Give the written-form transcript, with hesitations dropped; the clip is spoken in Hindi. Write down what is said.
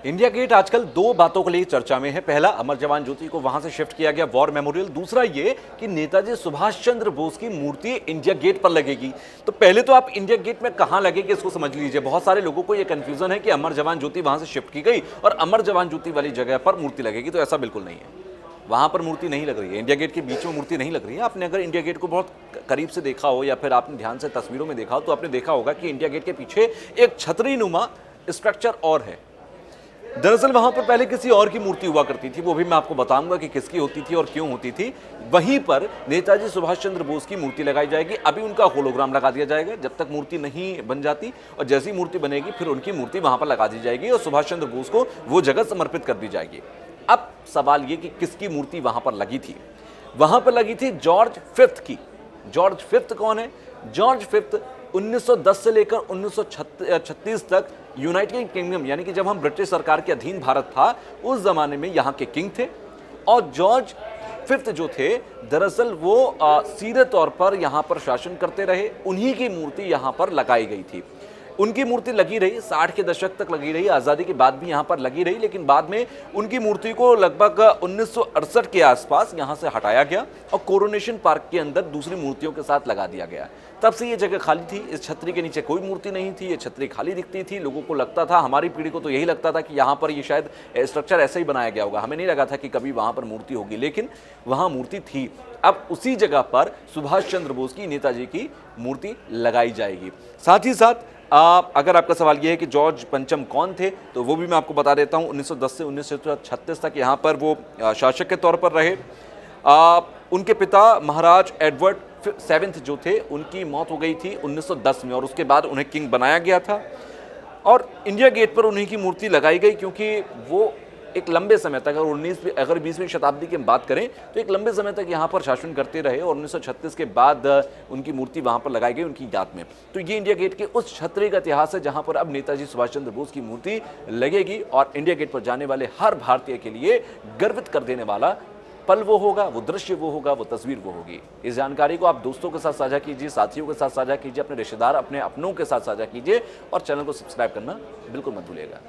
इंडिया गेट आजकल दो बातों के लिए चर्चा में है। पहला, अमर जवान ज्योति को वहां से शिफ्ट किया गया वॉर मेमोरियल। दूसरा ये कि नेताजी सुभाष चंद्र बोस की मूर्ति इंडिया गेट पर लगेगी। तो पहले तो आप इंडिया गेट में कहां लगेगी इसको समझ लीजिए। बहुत सारे लोगों को यह कंफ्यूजन है कि अमर जवान ज्योति वहां से शिफ्ट की गई और अमर जवान ज्योति वाली जगह पर मूर्ति लगेगी, तो ऐसा बिल्कुल नहीं है। वहां पर मूर्ति नहीं लग रही है, इंडिया गेट के बीच में मूर्ति नहीं लग रही है। आपने अगर इंडिया गेट को बहुत करीब से देखा हो या फिर आपने ध्यान से तस्वीरों में देखा हो तो आपने देखा होगा कि इंडिया गेट के पीछे एक छतरी नुमा स्ट्रक्चर और है। दरअसल वहां पर पहले किसी और की मूर्ति हुआ करती थी, वो भी मैं आपको बताऊंगा कि किसकी होती थी और क्यों होती थी। वहीं पर नेताजी सुभाष चंद्र बोस की मूर्ति लगाई जाएगी। अभी उनका होलोग्राम लगा दिया जाएगा जब तक मूर्ति नहीं बन जाती, और जैसी मूर्ति बनेगी फिर उनकी मूर्ति वहां पर लगा दी जाएगी और सुभाष चंद्र बोस को वो जगह समर्पित कर दी जाएगी। अब सवाल ये कि किसकी मूर्ति वहां पर लगी थी। वहां पर लगी थी जॉर्ज फिफ्थ की। जॉर्ज फिफ्थ कौन है? जॉर्ज फिफ्थ 1910 से लेकर 1936 तक यूनाइटेड किंगडम, यानी कि जब हम ब्रिटिश सरकार के अधीन भारत था, उस जमाने में यहाँ के किंग थे। और जॉर्ज फिफ्थ जो थे दरअसल वो सीधे तौर पर यहाँ पर शासन करते रहे। उन्हीं की मूर्ति यहाँ पर लगाई गई थी। उनकी मूर्ति लगी रही, 60 के दशक तक लगी रही, आज़ादी के बाद भी यहाँ पर लगी रही। लेकिन बाद में उनकी मूर्ति को लगभग 1968 के आसपास यहाँ से हटाया गया और कोरोनेशन पार्क के अंदर दूसरी मूर्तियों के साथ लगा दिया गया। तब से ये जगह खाली थी। इस छतरी के नीचे कोई मूर्ति नहीं थी, ये छतरी खाली दिखती थी। लोगों को लगता था, हमारी पीढ़ी को तो यही लगता था कि यहाँ पर ये शायद स्ट्रक्चर ऐसे ही बनाया गया होगा। हमें नहीं लगा था कि कभी वहाँ पर मूर्ति होगी, लेकिन वहाँ मूर्ति थी। अब उसी जगह पर सुभाष चंद्र बोस की, नेताजी की मूर्ति लगाई जाएगी। साथ ही साथ अगर आपका सवाल यह है कि जॉर्ज पंचम कौन थे, तो वो भी मैं आपको बता देता हूँ। 1910 से 1936 तक यहाँ पर वो शासक के तौर पर रहे। उनके पिता महाराज एडवर्ड सेवेंथ जो थे, उनकी मौत हो गई थी 1910 में और उसके बाद उन्हें किंग बनाया गया था। और इंडिया गेट पर उन्हीं की मूर्ति लगाई गई क्योंकि वो एक लंबे समय तक, अगर 20वीं शताब्दी की बात करें तो एक लंबे समय तक यहाँ पर शासन करते रहे और 1936 के बाद उनकी मूर्ति वहाँ पर लगाई गई उनकी याद में। तो ये इंडिया गेट के उस छतरी का इतिहास है जहाँ पर अब नेताजी सुभाष चंद्र बोस की मूर्ति लगेगी और इंडिया गेट पर जाने वाले हर भारतीय के लिए गर्वित कर देने वाला पल वो होगा, वो दृश्य वो होगा, वो तस्वीर वो होगी। इस जानकारी को आप दोस्तों के साथ साझा कीजिए, साथियों के साथ साझा कीजिए, अपने रिश्तेदार, अपने अपनों के साथ साझा कीजिए और चैनल को सब्सक्राइब करना बिल्कुल मत भूलिएगा।